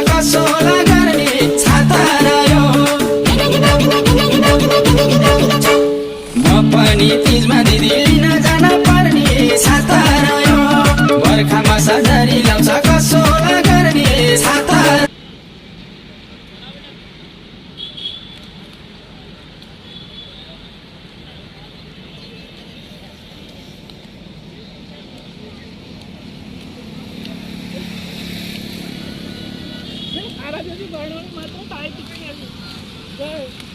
कसोला गर्ने छाता रह्यो म पनि तिजमा दिदी लिन जान पर्ने छाता रह्यो बर्खामा सजरी लाउँछ कसोला गर्ने छाता आराधना जी मात्र टाइप